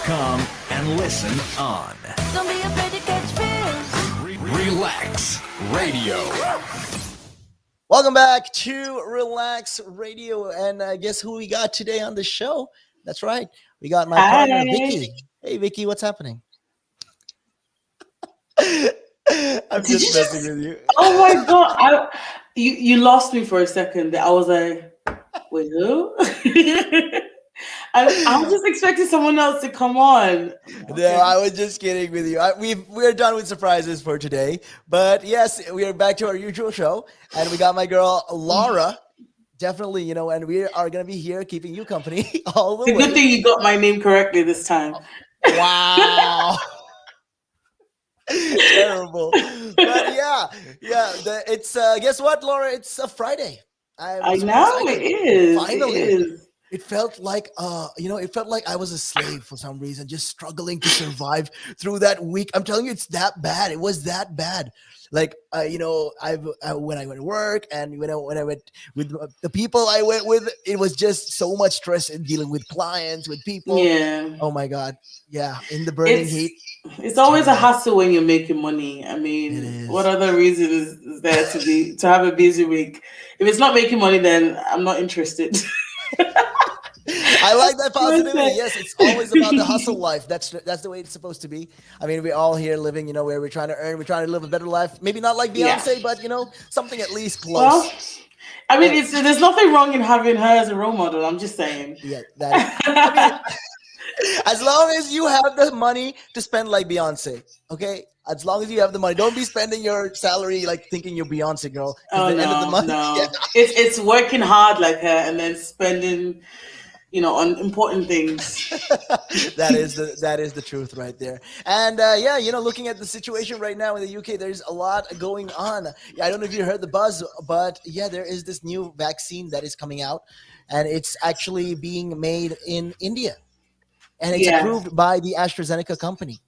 Relaks.com and listen on. Don't be afraid to catch fish. Relax Radio. Welcome back to Relax Radio, and guess who we got today on the show? That's right, we got my partner Vicky. Hey Vicky, what's happening? I'm just messing with you. Oh my god! You lost me for a second. I was like, wait, who? I was just expecting someone else to come on. No, I was just kidding with you. We're done with surprises for today, but yes, we are back to our usual show, and we got my girl Laura. Definitely, and we are gonna be here keeping you company all the way. It's a good thing you got my name correctly this time. Wow. Terrible. But yeah. It's guess what, Laura? It's a Friday. I know it is. Finally. It felt like it felt like I was a slave for some reason, just struggling to survive through that week. I'm telling you, it's that bad. It was that bad. Like when I went to work and when I went with the people I went with, it was just so much stress in dealing with clients, with people. Yeah. Oh my God. Yeah. In the burning heat. It's always a hassle when you're making money. I mean, what other reason is there to have a busy week? If it's not making money, then I'm not interested. I like that positivity. Yes, it's always about the hustle life. That's the way it's supposed to be. I mean, we're all here living, where we're trying to earn, we're trying to live a better life. Maybe not like Beyonce, but something at least close. Well, I mean, there's nothing wrong in having her as a role model. I'm just saying. Yeah, as long as you have the money to spend like Beyonce, okay? As long as you have the money, don't be spending your salary like thinking you're Beyonce, girl. Oh, the end of the month, no. Yeah. It's working hard like her and then spending, on important things. that is the truth right there. And looking at the situation right now in the UK, there's a lot going on. I don't know if you heard the buzz, but there is this new vaccine that is coming out, and it's actually being made in India, and it's approved by the AstraZeneca company.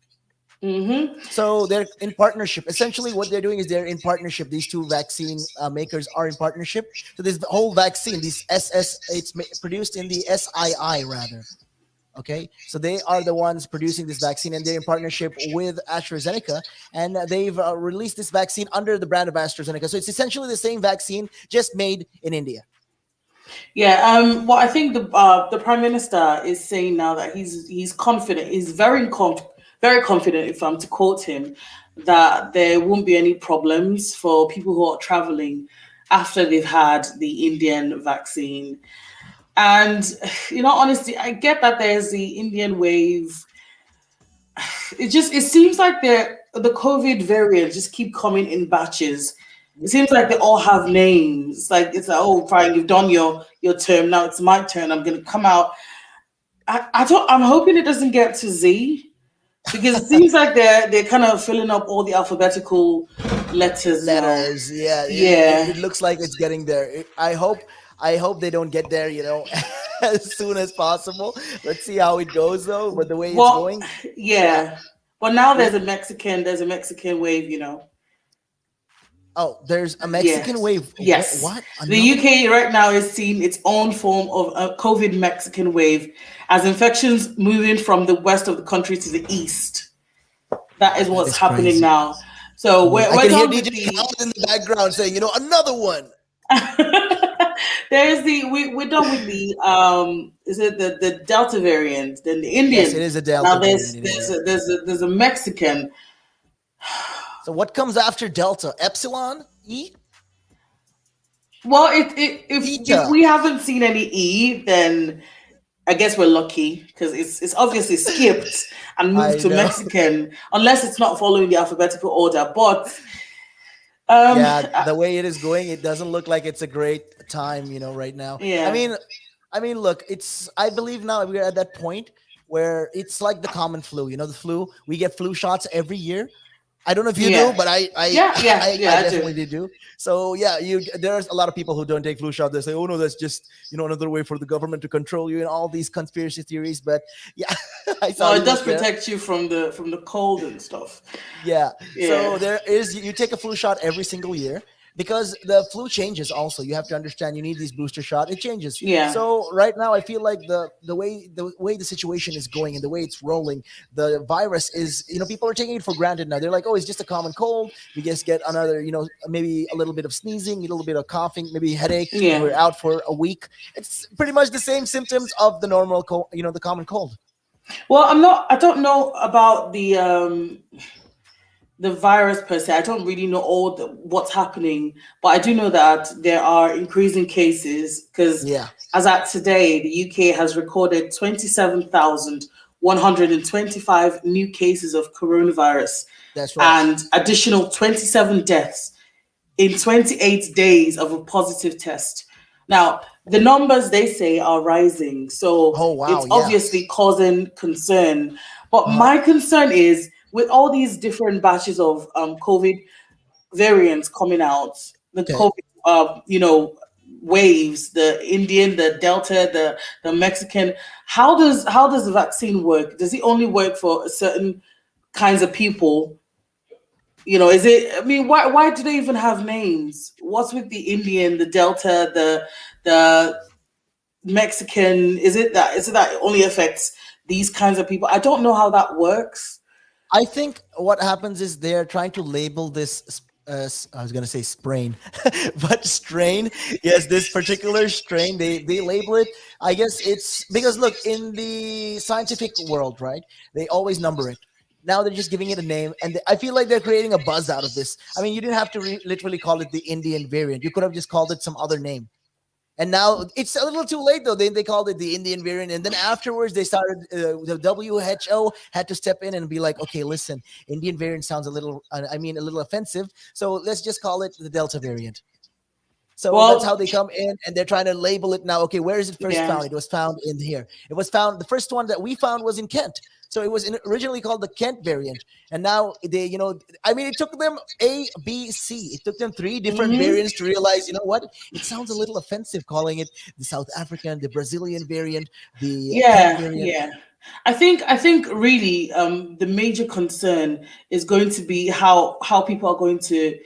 Mm-hmm. So they're in partnership. Essentially, what they're doing is they're in partnership. These two vaccine makers are in partnership. So this whole vaccine, it's produced in the SII rather. Okay, so they are the ones producing this vaccine, and they're in partnership with AstraZeneca, and they've released this vaccine under the brand of AstraZeneca. So it's essentially the same vaccine, just made in India. Yeah. Well, I think the Prime Minister is saying now that he's confident. He's very confident, if I'm to quote him, that there won't be any problems for people who are traveling after they've had the Indian vaccine. And, honestly, I get that there's the Indian wave. It seems like the COVID variants just keep coming in batches. It seems like they all have names. Like it's like, oh, fine, you've done your term. Now it's my turn. I'm going to come out. I'm hoping it doesn't get to Z. Because it seems like they're kind of filling up all the alphabetical letters. Yeah. It looks like it's getting there. I hope they don't get there, as soon as possible. Let's see how it goes, though. But the way it's going, Well, now there's a Mexican wave, Oh, there's a Mexican wave. Yes. What? The UK right now is seeing its own form of a COVID Mexican wave as infections moving from the west of the country to the east. That is what's happening crazy. Now. So I can hear DJ Khaled in the background saying, another one. We're done with the is it the Delta variant, then the Indian. Yes, it is a Delta now variant. There's a Mexican. So what comes after Delta? Epsilon? E? Well, if we haven't seen any E, then I guess we're lucky because it's obviously skipped and moved to Mexican, unless it's not following the alphabetical order. But the way it is going, it doesn't look like it's a great time, right now. Yeah. I mean, look, I believe now we're at that point where it's like the common flu. The flu. We get flu shots every year. I don't know if you do, but I definitely do. So there's a lot of people who don't take flu shot. They say, oh no, that's just another way for the government to control you and all these conspiracy theories. But I saw it does protect you from the cold and stuff. Yeah. So you take a flu shot every single year. because the flu changes. Also, you have to understand, you need these booster shot, it changes. Yeah. So right now I feel like the way the situation is going and the way it's rolling, the virus is, people are taking it for granted now. They're like, oh, it's just a common cold, we just get another, maybe a little bit of sneezing, a little bit of coughing, maybe headache, and we're Yeah. out for a week. It's pretty much the same symptoms of the normal cold, the common cold. Well, I don't know about the virus per se. I don't really know what's happening, but I do know that there are increasing cases because Yeah, as at today, the UK has recorded 27,125 new cases of coronavirus that's right. and additional 27 deaths in 28 days of a positive test. Now, the numbers they say are rising, so Oh wow, it's yeah. obviously causing concern. But Uh-huh. my concern is with all these different batches of COVID variants coming out, the Okay. COVID, waves, the Indian, the Delta, the Mexican. How does the vaccine work? Does it only work for certain kinds of people? Is it? I mean, why do they even have names? What's with the Indian, the Delta, the Mexican? Is it that it only affects these kinds of people? I don't know how that works. I think what happens is they're trying to label this. I was gonna say sprain, but strain. Yes, this particular strain. They label it. I guess it's because look, in the scientific world, right? They always number it. Now they're just giving it a name, and I feel like they're creating a buzz out of this. I mean, you didn't have to literally call it the Indian variant. You could have just called it some other name. And now it's a little too late though. They called it the Indian variant, and then afterwards they started. The WHO had to step in and be like, okay, listen, Indian variant sounds a little, I mean, a little offensive. So let's just call it the Delta variant. So that's how Well, they come in, and they're trying to label it now. Okay, where is it first yeah, found? It was found in here. It was found. The first one that we found was in Kent. So it was originally called the Kent variant, and now they, I mean, it took them A, B, C. It took them three different hmm variants to realize, you know what? It sounds a little offensive calling it the South African, the Brazilian variant, the Kent yeah, variant. yeah. I think really the major concern is going to be how people are going to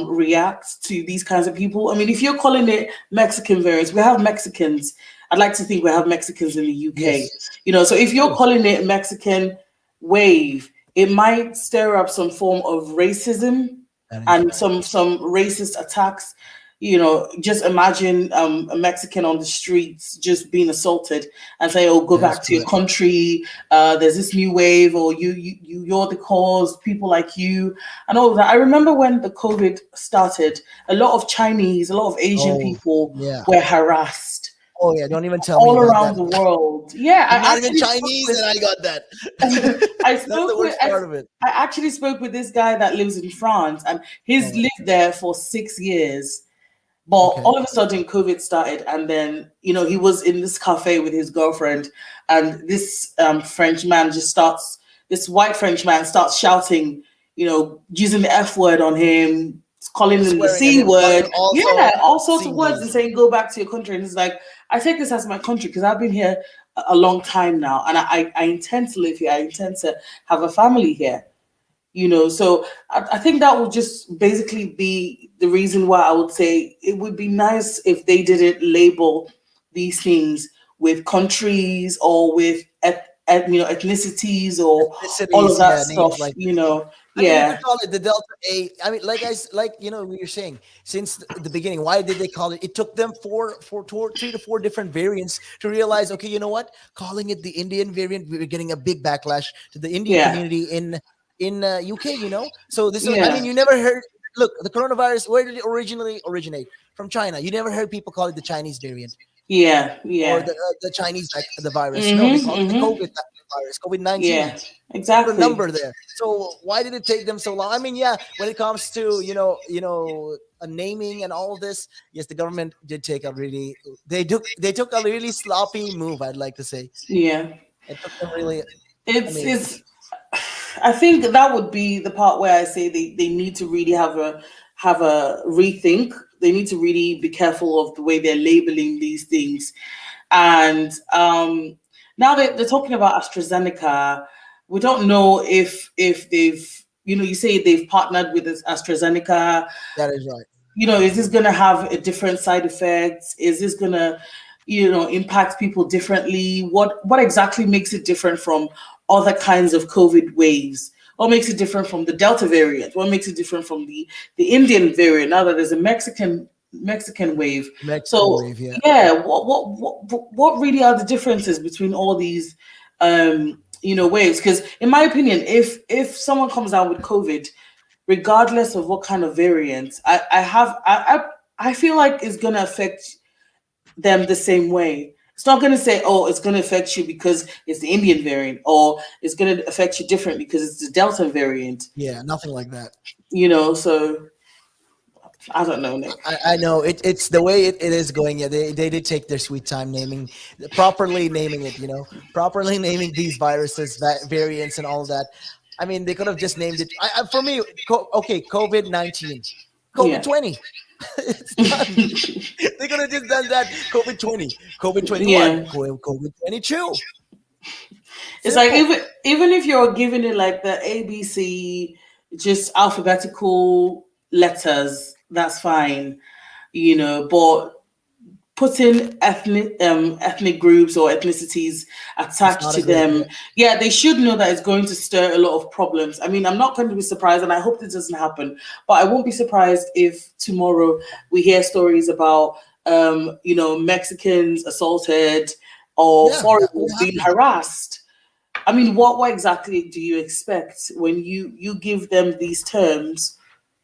react to these kinds of people. I mean, if you're calling it Mexican variants, we have Mexicans. I'd like to think we have Mexicans in the UK. Yes, So if you're true. calling it Mexican wave, it might stir up some form of racism That is and right. some racist attacks. Just imagine a Mexican on the streets just being assaulted and say, "Oh, go That is back to your correct. country. There's this new wave, or you're the cause. People like you, and all of that." I remember when the COVID started, a lot of Chinese, a lot of Asian Oh, people yeah. were harassed Oh, yeah. Don't even tell me all about around that. the world. Yeah, I'm not even Chinese, and I got that. I That's the spoke with worst part of it. I actually spoke with this guy that lives in France, and he's Oh, lived there for 6 years. But okay. all of a sudden, COVID started, and then he was in this cafe with his girlfriend, and this French man this white French man starts shouting, using the F word on him, calling him the Swearing at C him, calling him word, also yeah, all sorts of C words, word. and saying, "Go back to your country." And it's like, I take this as my country because I've been here a long time now, and I intend to live here. I intend to have a family here. So I think that would just basically be the reason why I would say it would be nice if they didn't label these things with countries or with ethnicities or all of Ethnicities, that yeah, names stuff. like this. I mean, you Yeah, could call it the Delta A. I mean, like we were saying since the beginning. Why did they call it? It took them three to four different variants to realize. Okay, you know what? Calling it the Indian variant, we were getting a big backlash to the Indian yeah, community in UK. So this is. I yeah, mean, you never heard. Look, the coronavirus. Where did it originally originate? From China. You never heard people call it the Chinese variant yeah, or yeah. the Chinese the virus. No, they Mm-hmm, call it the COVID mm-hmm. virus, COVID-19. Yeah, They put a exactly. number there. So why did it take them so long? I mean, yeah, when it comes to a naming and all of this, yes, the government did take a really they took a really sloppy move. I'd like to say Yeah. it took them really. I It's mean, it's I think that would be the part where I say they need to really have a rethink. They need to really be careful of the way they're labeling these things. And now they're talking about AstraZeneca. We don't know if they've you say they've partnered with this AstraZeneca. that is right. Is this going to have a different side effects? Is this going to, impact people differently? What exactly makes it different from other kinds of COVID waves? What makes it different from the Delta variant? What makes it different from the Indian variant? Now that there's a Mexican wave. Mexican So wave, yeah. yeah, what really are the differences between all these waves? Because in my opinion, if someone comes down with COVID, regardless of what kind of variant, I feel like it's gonna affect them the same way. It's not gonna say, oh, it's gonna affect you because it's the Indian variant, or it's gonna affect you differently because it's the Delta variant. Yeah, nothing like that. So I don't know, Nick. I know it's the way it is going. Yeah, they did take their sweet time properly naming it. Properly naming these viruses, variants, and all that. I mean, they could have just named it. For me, okay, COVID-19, Yeah. COVID-20. It's done. They could have just done that. COVID-20, COVID-21, Yeah. COVID-22. It's like Simple. even if you're giving it like the ABC, just alphabetical letters, that's fine, but putting ethnic groups or ethnicities It's attached not to a good idea. them, yeah, they should know that it's going to stir a lot of problems. I mean, I'm not going to be surprised, and I hope this doesn't happen, but I won't be surprised if tomorrow we hear stories about Mexicans assaulted or Yeah, that will foreigners being happen. harassed. I mean, what exactly do you expect when you give them these terms?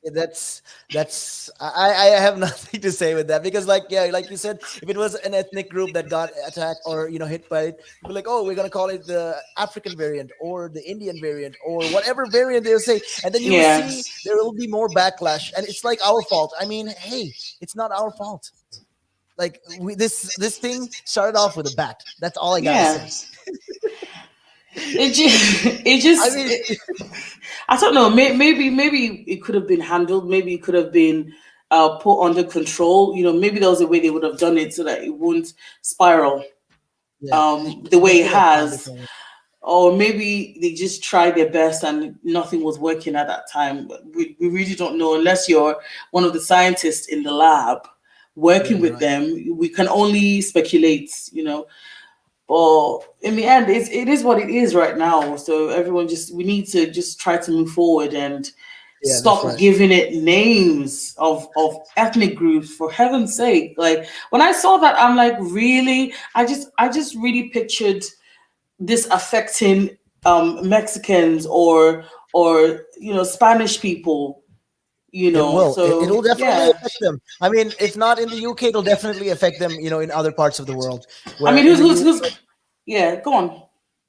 Yeah, that's I have nothing to say with that because like you said, if it was an ethnic group that got attacked or hit by it, you'd be like, oh, we're gonna call it the African variant or the Indian variant or whatever variant they'll say, and then you will Yeah, see there will be more backlash, and it's like our fault. I mean, hey, it's not our fault. Like this thing started off with a bat. That's all I gotta yeah. say. It just, I mean, I don't know. Maybe it could have been handled. Maybe it could have been put under control. Maybe there was a way they would have done it so that it wouldn't spiral yeah, the they way it could have found has. different ways. Or maybe they just tried their best and nothing was working at that time. We really don't know unless you're one of the scientists in the lab Yeah, working you're with right. them. We can only speculate. But in the end, it is what it is right now. So everyone we need to just try to move forward and Yeah, that's stop right. giving it names of ethnic groups, for heaven's sake. Like when I saw that, I'm like, really? I just really pictured this affecting Mexicans or Spanish people. It will. It So will definitely yeah. affect them. I mean, if not in the UK, it'll definitely affect them. In other parts of the world, I where mean, in the who's UK, yeah, go on.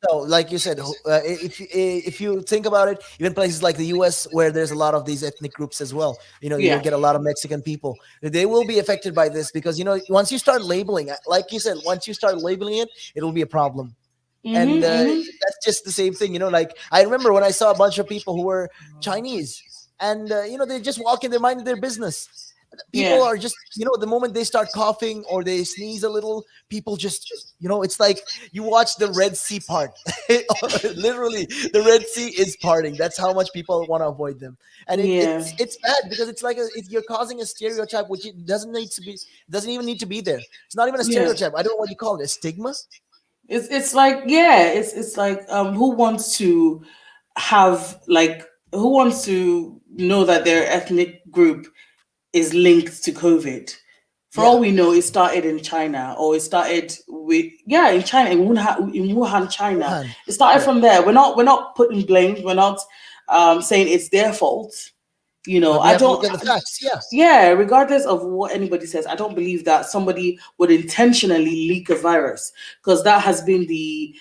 so like you said, if you think about it, even places like the US, where there's a lot of these ethnic groups as well. You'll Yeah. get a lot of Mexican people. They will be affected by this because once you start labeling, like you said, once you start labeling it, it'll be a problem. And Mm-hmm. that's just the same thing. Like I remember when I saw a bunch of people who were Chinese, and they just walk in, they're minding their business. People Yeah. are just, the moment they start coughing or they sneeze a little, people just, it's like you watch the Red Sea part. Literally, the Red Sea is parting. That's how much people want to avoid them, and Yeah. it's bad because it's like you're causing a stereotype which it doesn't even need to be there. It's not even a Yeah. stereotype. I don't know what you call it, a stigma. It's like, yeah, it's like who wants to know that their ethnic group is linked to COVID? For all Yeah, we know, it started in China, or it started in China, in Wuhan, China. Wuhan. It started Yeah, from there. We're not putting blame. We're not saying it's their fault. but we I have to don't. look at the facts. Yeah, Yeah, regardless of what anybody says, I don't believe that somebody would intentionally leak a virus, because that has been the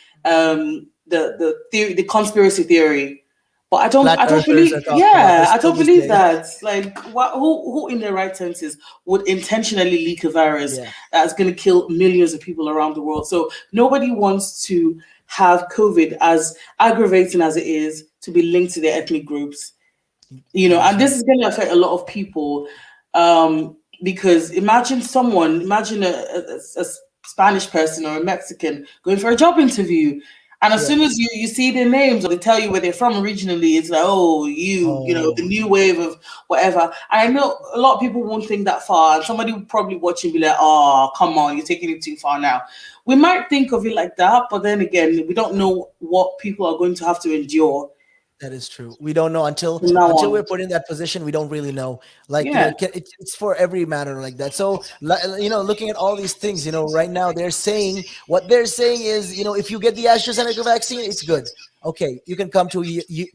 theory, the conspiracy theory. But I don't flat I don't earthers believe, are talking about yeah, this I till don't this believe day. that. Like, who in their right senses would intentionally leak a virus Yeah, that's going to kill millions of people around the world? So nobody wants to have COVID, as aggravating as it is, to be linked to their ethnic groups. that is And this right. is going to affect a lot of people, because imagine a Spanish person or a Mexican going for a job interview, And as Yeah. soon as you see their names or they tell you where they're from originally, it's like, oh, the Oh, new wave of whatever. And I know a lot of people won't think that far. And somebody will probably watch and be like, oh, come on, you're taking it too far now. We might think of it like that, but then again, we don't know what people are going to have to endure that is true. We don't know from now until we're on. put in that position. We don't really know. Like Yeah. it's for every matter like that. So looking at all these things, right now they're saying what they're saying is, if you get the AstraZeneca vaccine, it's good. Okay, you can come to you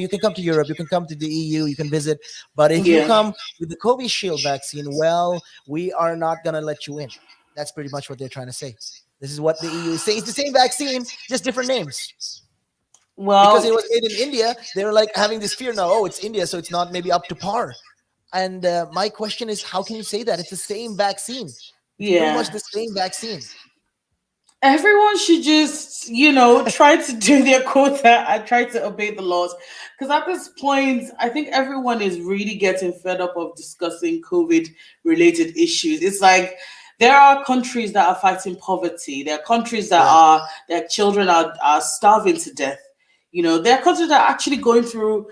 can come to Europe, you can come to the EU, you can visit. But if you Yeah. come with the COVID shield vaccine, well, we are not gonna let you in. That's pretty much what they're trying to say. This is what the EU is saying. It's the same vaccine, just different names. Because it Well, was made in India, they were like having this fear now. Oh, it's India, so it's not maybe up to par. And my question is, how can you say that? It's the same vaccine. It's pretty much yeah. the same vaccine. Everyone should just, try to do their quota and try to obey the laws. Because at this point, I think everyone is really getting fed up of discussing COVID related issues. It's like there are countries that are fighting poverty, there are countries that Yes, are, their children are starving to death. There are countries that are actually going through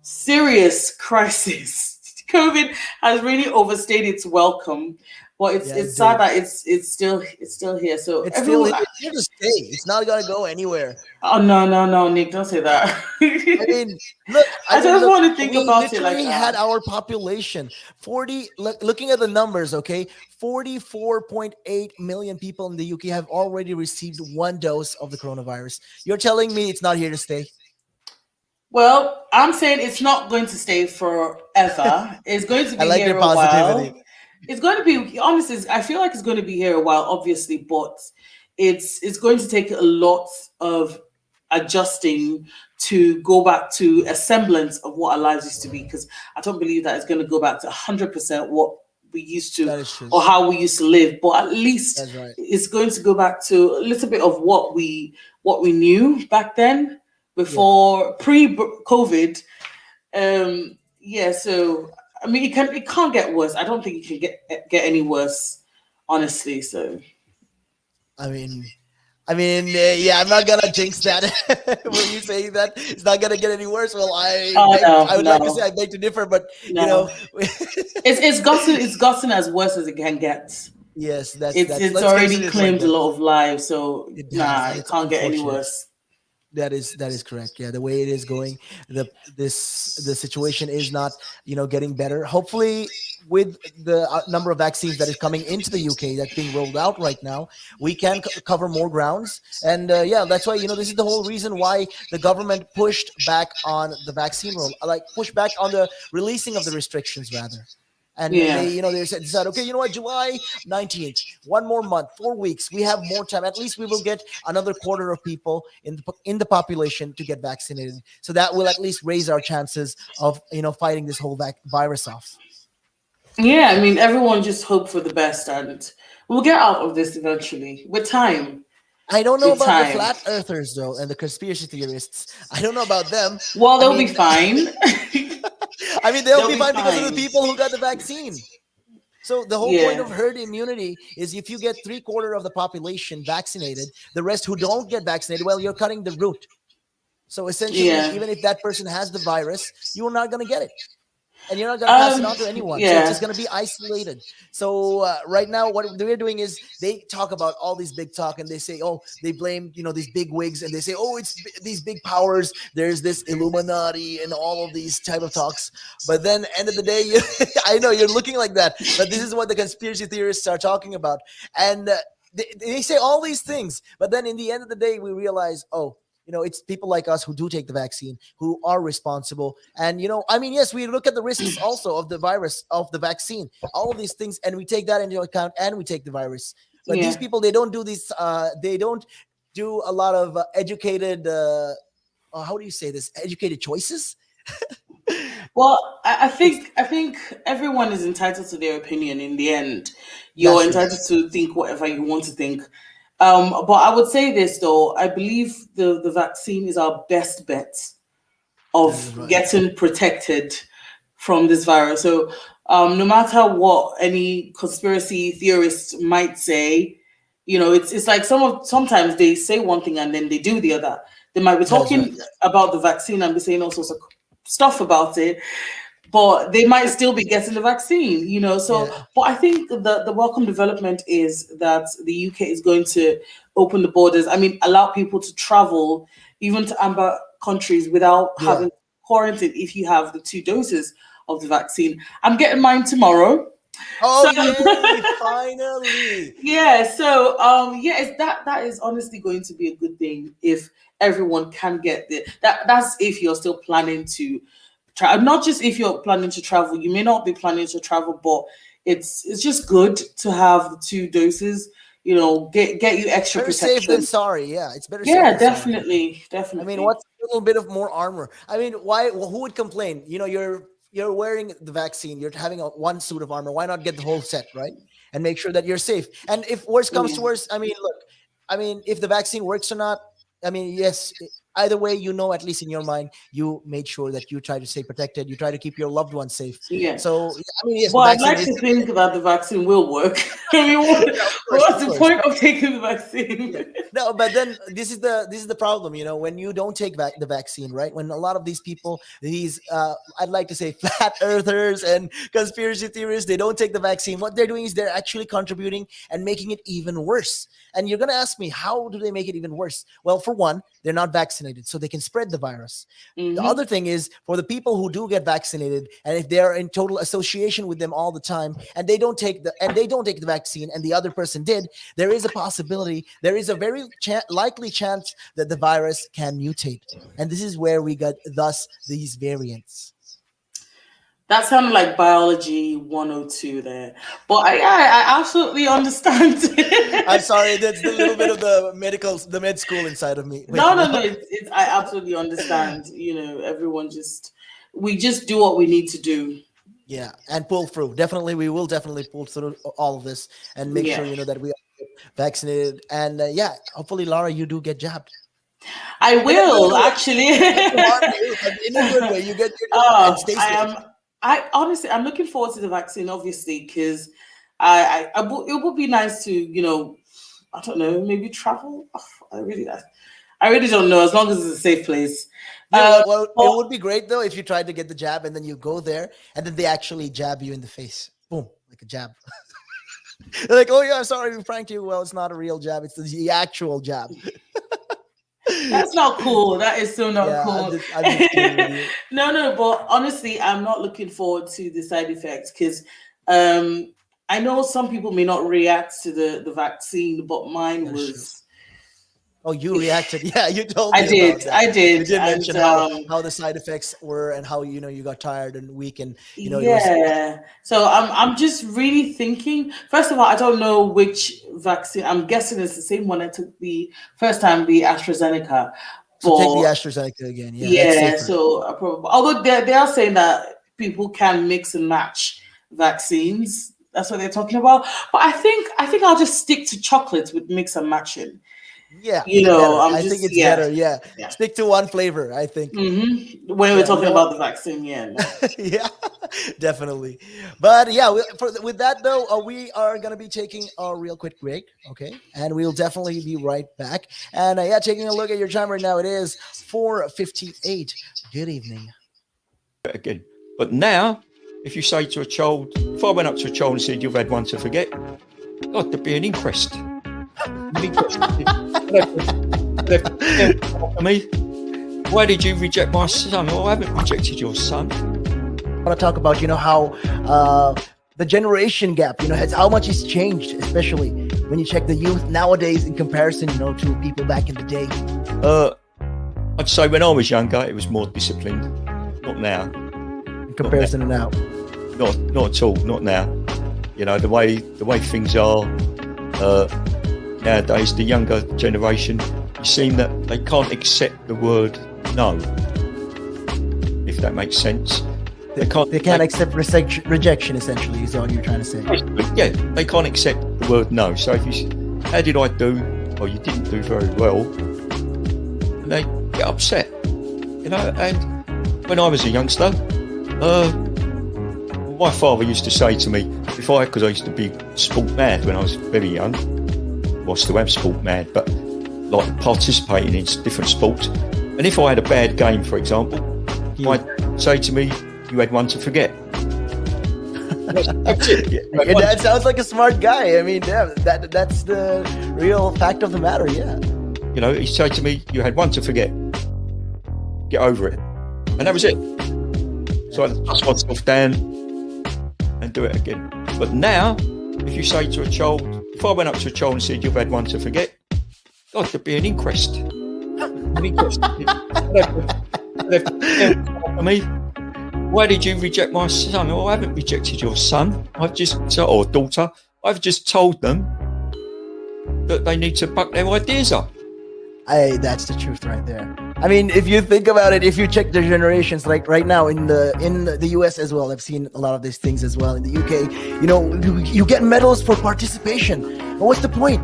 serious crisis. COVID has really overstayed its welcome, but it's yeah, it it's sad did. that it's still here. So It's still everyone, here. It's here to stay. It's not gonna go anywhere. oh no, Nick, don't say that. I mean, look. I I mean, just look. want to think We about it like literally that. had our population 40. Looking at the numbers, okay, 44.8 million people in the UK have already received one dose of the coronavirus. You're telling me it's not here to stay? Well, I'm saying it's not going to stay forever. It's going to I be like your here a positivity. while. It's going to be honestly, I feel like it's going to be here a while, obviously, but it's going to take a lot of adjusting to go back to a semblance of what our lives used to be. Because I don't believe that it's going to go back to 100% what we used to That is true. or how we used to live. But at least That's right. it's going to go back to a little bit of what we knew back then Yeah. before pre-COVID. Yeah, so I mean, it can't get worse. I don't think it can get any worse, honestly. So I mean, yeah, I'm not gonna jinx that. When you say that it's not gonna get any worse, well, oh I no, would like to say no, I beg to differ, but you no, know, it's gotten as worse as it can get. yes, that's It's let's already consider it like claimed a that. lot of lives, so It has, nah, and it it's can't get any unfortunate. worse. That is correct. Yeah, the way it is going, the situation is not getting better. Hopefully, with the number of vaccines that is coming into the UK that's being rolled out right now, we can cover more grounds. And yeah, that's why this is the whole reason why the government pushed back on the vaccine roll, like pushed back on the releasing of the restrictions rather. And Yeah, they decided, okay, you know what, July 19th, one more month, 4 weeks, we have more time. At least we will get another quarter of people in the population to get vaccinated. So that will at least raise our chances of fighting this whole virus off. yeah. I mean, everyone just hope for the best, and we'll get out of this eventually with time. I don't know With about the time. flat earthers though and the conspiracy theorists. I don't know about them. Well, I they'll be mean, fine. they'll They'll be be fine because of the fine. people who got the vaccine. So the whole point Yeah, of herd immunity is if you get three-quarter of the population vaccinated, the rest who don't get vaccinated, well, you're cutting the root. So essentially, yeah. even if that person has the virus, you're not going to get it. And you're not going to pass it Um, on to anyone. So it's just yeah, going to be isolated. So right now, what they're doing is they talk about all these big talk and they say, oh, they blame, these big wigs and they say, oh, it's these big powers. There's this Illuminati and all of these type of talks. But then end of the day, I know you're looking like that, but this is what the conspiracy theorists are talking about. And they say all these things, but then in the end of the day, we realize, oh, it's people like us who do take the vaccine, who are responsible. And, I mean, yes, we look at the risks also of the virus, of the vaccine, all of these things, and we take that into account and we take the virus. But these yeah. people, they don't do these, they don't do a lot of educated, how do you say this? Educated choices? Well, I It's think I think everyone is entitled to their opinion. In the end, That's you're true. entitled to think whatever you want to think. But I would say this though: I believe the vaccine is our best bet That of is right. getting protected from this virus. So, no matter what any conspiracy theorists might say, It's like sometimes they say one thing and then they do the other. They might be That's talking right. about the vaccine and be saying all sorts of stuff about it, but they might still be getting the vaccine, Yeah. So, but I think the welcome development is that the UK is going to open the borders. I mean, allow people to travel even to amber countries without Yeah. having quarantine if you have the 2 doses of the vaccine. I'm getting mine tomorrow. Oh So yay! Finally. yeah, so yeah, that is honestly going to be a good thing if everyone can get that's if you're still planning to travel, not just if you're planning to travel. You may not be planning to travel, but it's just good to have the 2 doses, get you extra Better safe than protection. sorry. Yeah, it's better safe Yeah, than sorry. definitely, I mean, definitely. what's a little bit of more armor? I mean, why? Well, who would complain? You're wearing the vaccine. You're having one suit of armor. Why not get the whole set, right? And make sure that you're safe. And if worse comes Yeah. to worse, I mean, look, I mean, if the vaccine works or not, I mean, yes. Either way, at least in your mind, you made sure that you try to stay protected. You try to keep your loved ones safe. Yeah. So, I mean, yes, the Well, I'd vaccine like is. to think that the vaccine will work. I mean, Yeah, what's of the course. point of taking the vaccine? Yeah. No, but then this is the problem, when you don't take back the vaccine, right? When a lot of these people, these I'd like to say flat earthers and conspiracy theorists, they don't take the vaccine. What they're doing is they're actually contributing and making it even worse. And you're gonna ask me, how do they make it even worse? Well, for one, they're not vaccinated, so they can spread the virus. The Hmm. other thing is for the people who do get vaccinated, and if they're in total association with them all the time, and they don't take the vaccine, and the other person did, there is a possibility, there is a very likely chance that the virus can mutate. And this is where we got thus these variants. That sounded like biology 102 there. But I absolutely understand. I'm sorry, that's the little bit of the med school inside of me No, waking no, no. up. I absolutely understand. Everyone we just do what we need to do. Yeah, and pull through. Definitely, we will definitely pull through all of this and make sure Yeah. that we are vaccinated. And yeah, hopefully, Laura, you do get jabbed I in a good will way, actually. not to harm you, but in a good way. You get your jab and Oh, stay I safe. am. I honestly, I'm looking forward to the vaccine, obviously, because it would be nice to, I don't know, maybe travel. Oh, I really don't know. As long as it's a safe place. Yeah, Uh, well, it but would be great though if you tried to get the jab and then you go there and then they actually jab you in the face. Boom, like a jab. They're like, oh yeah, I'm sorry, we pranked you. Well, it's not a real jab; it's the actual jab. that's not cool. That is so not Yeah, cool. I'm just kidding with you. No, no. But honestly, I'm not looking forward to the side effects because um, I know some people may not react to the vaccine, but mine That is true. was. Oh, you reacted. Yeah, you told I me about did. that. I You did. did And mention how the side effects were and how you got tired and weak and it was. yeah. So I'm just really thinking. First of all, I don't know which vaccine. I'm guessing it's the same one I took the first time, the AstraZeneca. So take the But AstraZeneca again. Yeah, that's yeah, safer. so probably. Although they are saying that people can mix and match vaccines. That's what they're talking about. But I think I'll just stick to chocolates with mix and matching. Yeah, better. I'm I think just it's better. Yeah, yeah. stick to one flavor. I think. When we're Yeah, you talking know what? about the vaccine, yeah, no. Yeah, definitely. But yeah, with that though, we are gonna be taking a real quick break, okay? And we'll definitely be right back. And yeah, taking a look at your time right now, it is 4:58. Good evening. Again. But now, if you say to a child, if I went up to a child and said, you've had one to forget, God, there'd be an inquest. Me, why did you reject my son? Oh, I haven't rejected your son. I want to talk about how the generation gap, has how much it's changed, especially when you check the youth nowadays in comparison, to people back in the day. I'd say when I was younger, it was more disciplined. Not now. In comparison to now. Not at all. Not now. The way things are nowadays, the younger generation, you seem that they can't accept the word no. If that makes sense. They can't accept rejection, essentially, is all you're trying to say. Yeah, they can't accept the word no. So if you, how did I do? Or you didn't do very well, and they get upset, And when I was a youngster, my father used to say to me, because I used to be sport mad when I was very young, well, I still am sport mad, but like participating in different sports. And if I had a bad game, for example, my dad say to me, "You had one to forget." That's it. Your dad sounds like a smart guy. I mean, yeah, that's the real fact of the matter. Yeah. You know, he said to me, "You had one to forget. Get over it," and that was it. So I dust myself down and do it again. But now, if you say to a child, if I went up to a child and said, "You've had one to forget," God, there'd be an inquest. An inquest. I mean, why did you reject my son? Oh, I haven't rejected your son. Or daughter. I've just told them that they need to buck their ideas up. That's the truth right there. I mean, if you think about it, if you check the generations, like right now in the US as well, I've seen a lot of these things as well. In the UK, you know, you get medals for participation. But what's the point?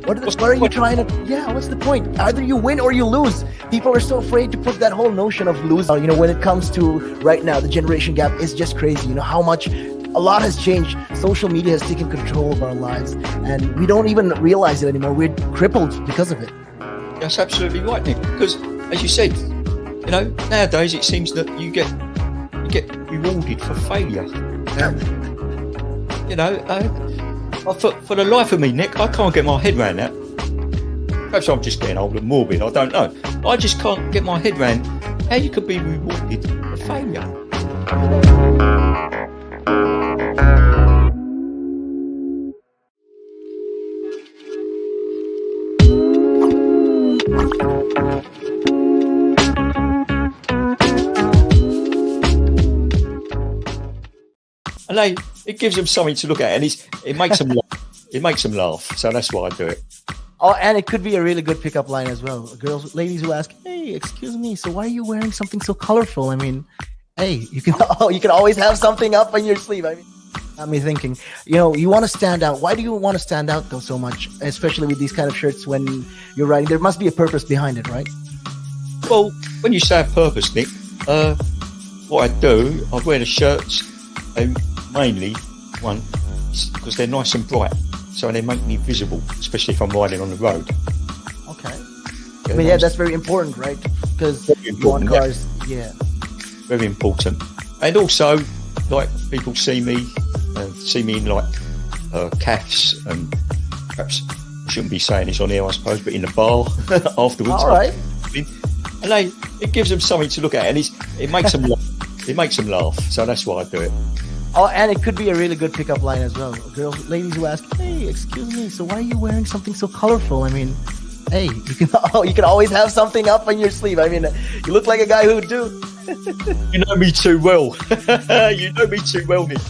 What are you trying to? Yeah, what's the point? Either you win or you lose. People are so afraid to put that whole notion of losing. You know, when it comes to right now, the generation gap is just crazy. You know how much. A lot has changed. Social media has taken control of our lives, and we don't even realize it anymore. We're crippled because of it. That's absolutely right, Nick. Because, as you said, you know, nowadays it seems that you get rewarded for failure. You know, for the life of me, Nick, I can't get my head around that. Perhaps I'm just getting old and morbid. I don't know. I just can't get my head around how you could be rewarded for failure. And it gives them something to look at, and it makes them laugh. It makes them laugh. So that's why I do it. Oh, and it could be a really good pickup line as well. Ladies who ask, "Hey, excuse me, so why are you wearing something so colorful?" I mean, hey, you can always have something up on your sleeve. I mean, got me thinking. You know, you want to stand out. Why do you want to stand out though so much, especially with these kind of shirts when you're riding? There must be a purpose behind it, right? Well, when you say a purpose, Nick, what I do, I wear the shirts, mainly one because they're nice and bright, so they make me visible, especially if I'm riding on the road. Okay. I mean, yeah, that's very important, right? Because you want cars, yeah. Very important. And also, like, people see me in like calves, and perhaps I shouldn't be saying this on here, I suppose, but in the bar afterwards. All right. And it gives them something to look at, and it makes them laugh. It makes them laugh. So that's why I do it. Oh, and it could be a really good pickup line as well. Ladies who ask, "Hey, excuse me, so why are you wearing something so colorful?" I mean, hey, you can always have something up on your sleeve. I mean, you look like a guy who would do. You know me too well. You know me too well, Nick.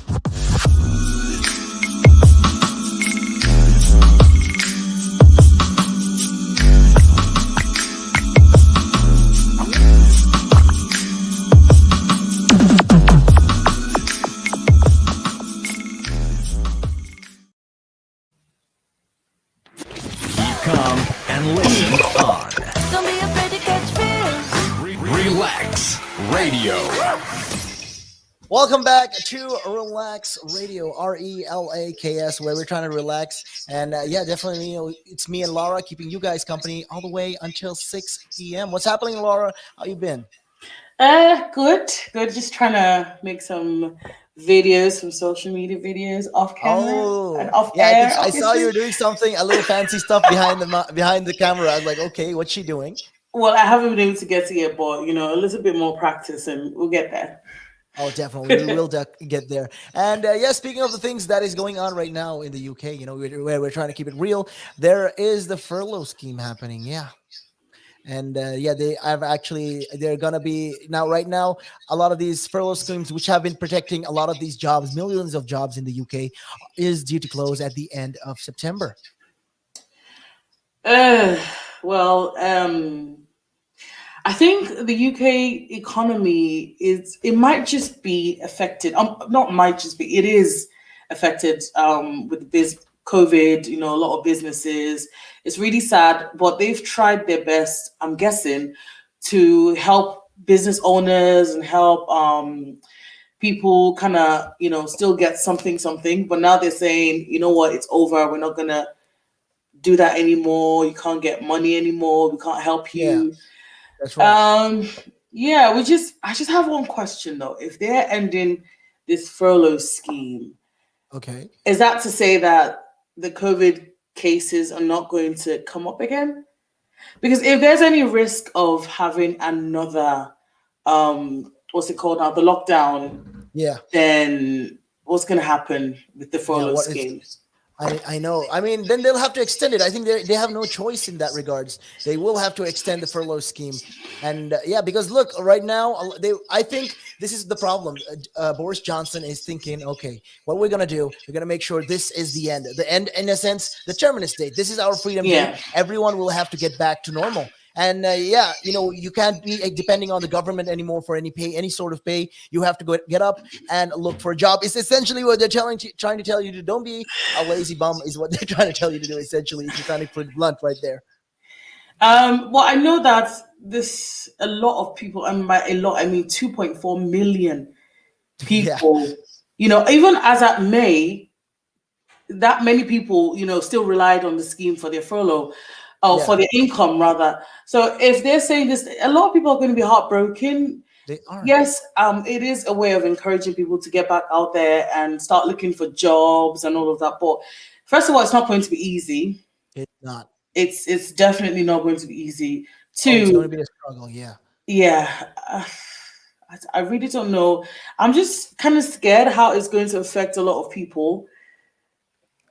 Come and listen on Don't be afraid to catch fish. Relaks Radio. Welcome back to Relaks Radio, RELAKS, where we're trying to relax. And yeah, definitely, you know, it's me and Laura keeping you guys company all the way until 6 p.m. What's happening, Laura? How you been? Good. Just trying to make some videos, some social media videos off camera and off air. I saw you were doing something, a little fancy stuff behind the camera. I was like, okay, what's she doing? Well, I haven't been able to get to it, but you know, a little bit more practice, and we'll get there. Oh, definitely, we will get there. And yeah, speaking of the things that is going on right now in the UK, you know, where we're trying to keep it real, there is the furlough scheme happening. Yeah. And yeah, they're gonna be right now. A lot of these furlough schemes, which have been protecting a lot of these jobs, millions of jobs in the UK, is due to close at the end of September. Well, I think the UK economy might just be affected. Not might just be. It is affected with COVID. You know, a lot of businesses. It's really sad, but they've tried their best, I'm guessing, to help business owners and help people kind of, you know, still get something. But now they're saying, you know what, it's over. We're not gonna do that anymore. You can't get money anymore. We can't help Yeah, you. that's right. Yeah, I just have one question though. If they're ending this furlough scheme, Okay. is that to say that the COVID cases are not going to come up again? Because if there's any risk of having another what's it called now, the lockdown, Yeah. then what's gonna happen with the Yeah. furlough What is scheme? I know. I mean, then they'll have to extend it. I think they have no choice in that regards. They will have to extend the furlough scheme, and yeah, because look, right now, they. I think this is the problem. Boris Johnson is thinking, okay, what we're gonna do? We're gonna make sure this is the end. The end, in a sense, the terminus date. This is our freedom date. Yeah. Everyone will have to get back to normal. And yeah, you can't be depending on the government anymore for any pay, any sort of pay. You have to go get up and look for a job. It's essentially what they're trying to tell you to. Don't be a lazy bum is what they're trying to tell you to do. Essentially, if you're trying to put it blunt right there. Well, I know that this a lot of people, and by a lot I mean 2.4 million Yeah, people. Even as at May, that many people, still relied on the scheme for their furlough, or yeah, for their income rather. So if they're saying this, a lot of people are going to be heartbroken. they are. Yes, it is a way of encouraging people to get back out there and start looking for jobs and all of that. But first of all, it's not going to be easy. It's not. It's definitely not going to be easy. Oh, it's going to Two, be a struggle. Yeah, yeah, I really don't know. I'm just kind of scared how it's going to affect a lot of people,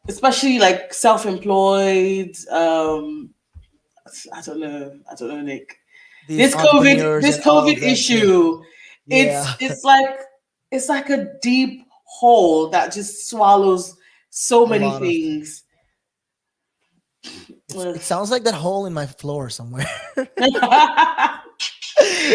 especially like self-employed. I don't know, Nick. these entrepreneurs This and all of COVID that. Yeah, issue, yeah. it's like a deep hole that just swallows so A many lot of. things. It sounds like that hole in my floor somewhere.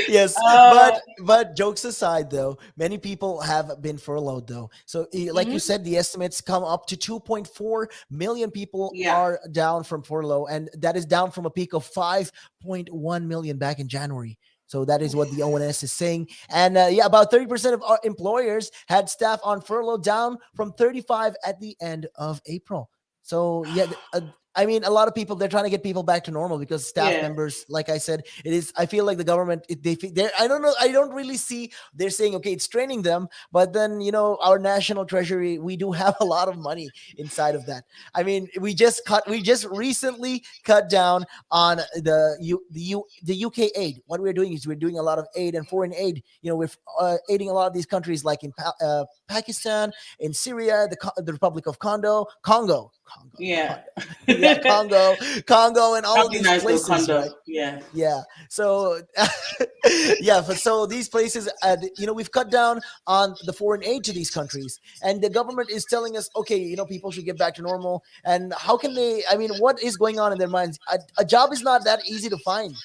Yes, Uh, but jokes aside though, many people have been furloughed though. So like you mhm. said, the estimates come up to 2.4 million people Yeah, are down from furlough, and that is down from a peak of 5.1 million back in January. So that is what the ONS is saying. And yeah, about 30% of our employers had staff on furlough, down from 35 at the end of April. So yeah, I mean, a lot of people, they're trying to get people back to normal because staff yeah. members, like I said, it is. I feel like the government, they're. I don't know. I don't really see. They're saying okay, it's training them, but then our national treasury, we do have a lot of money inside of that. I mean, we just recently cut down on the UK aid. What we're doing is we're doing a lot of aid and foreign aid. We're aiding a lot of these countries like in Pakistan, in Syria, the Republic of Yeah. Congo. Yeah, Congo, and all That'd of be these nice though, places, right? condo. Yeah. Yeah. So, yeah. But so these places, we've cut down on the foreign aid to these countries, and the government is telling us, okay, people should get back to normal. And how can they? I mean, what is going on in their minds? A job is not that easy to find.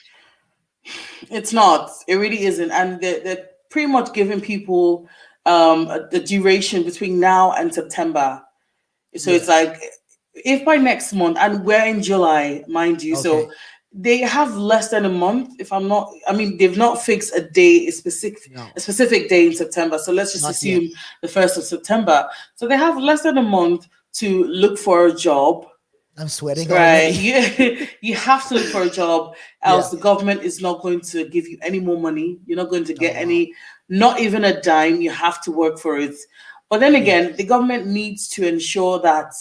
It's not. It really isn't. And they're pretty much giving people the duration between now and September. So Yeah. it's like if by next month, and we're in July, mind you, Okay. so they have less than a month. If I'm not, I mean, they've not fixed No, a specific day in September. So let's just not yet. assume the 1st of September. So they have less than a month to look for a job. I'm sweating Right. already. You have to look for a job, Yeah. else the government is not going to give you any more money. You're not going to Oh get wow. any, not even a dime. You have to work for it. But then Yeah. again, the government needs to ensure that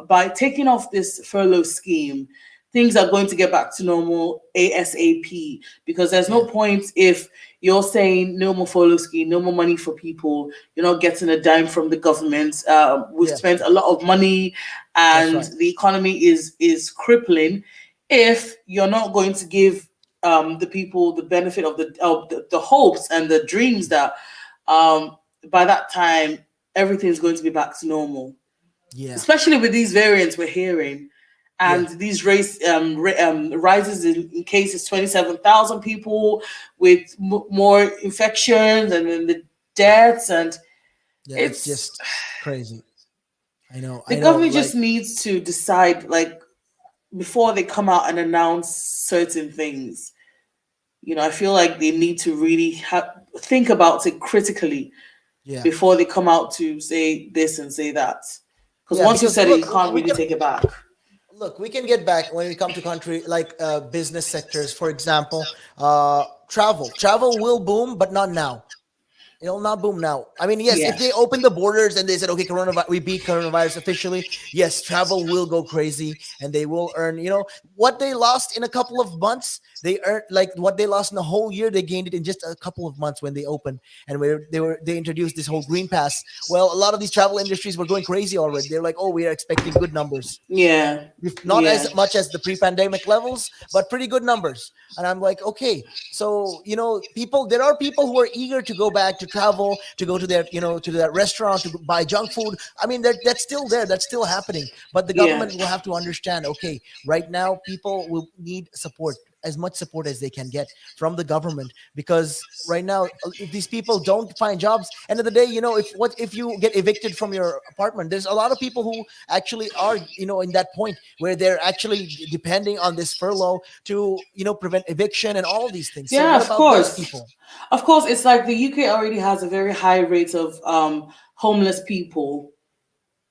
by taking off this furlough scheme, things are going to get back to normal ASAP. Because there's no Yeah. point if you're saying no more furlough scheme, no more money for people, you're not getting a dime from the government. We've Yeah. spent a lot of money, That's and right. the economy is crippling. If you're not going to give the people the benefit of the hopes and the dreams that by that time everything's going to be back to normal, Yeah. especially with these variants we're hearing, Yeah. and these rises in cases, 27,000 people with more infections, and then the deaths, and Yeah. It's it's just crazy. I know. the I know. government just Like. needs to decide, like, before they come out and announce certain things. I feel like they need to really think about it critically Yeah. before they come out to say this and say that. Because Yeah. once you Because said it, look, you can't we really can. take it back. Look, we can get back when we come to country like business sectors, for example. Travel will boom, but not now. It'll not boom now. I mean, yes, if Yeah. they open the borders and they said, okay, coronavirus, we beat coronavirus officially, yes, travel will go crazy and they will earn, what they lost in a couple of months, they earned like what they lost in a whole year, they gained it in just a couple of months when they opened and where they introduced this whole green pass. Well, a lot of these travel industries were going crazy already. They're like, oh, we are expecting good numbers, Yeah. if not Yeah. as much as the pre-pandemic levels, but pretty good numbers. And I'm like, okay, so people, there are people who are eager to go back to travel, to go to their, to that restaurant, to buy junk food. I mean, that's still there, that's still happening. But the Yeah. government will have to understand, okay, right now people will need support, as much support as they can get from the government, because right now, if these people don't find jobs, end of the day, if you get evicted from your apartment, there's a lot of people who actually are, in that point where they're actually depending on this furlough to, prevent eviction and all these things. So Yeah, what of about those course. people? Of course, it's like the UK already has a very high rate of homeless people,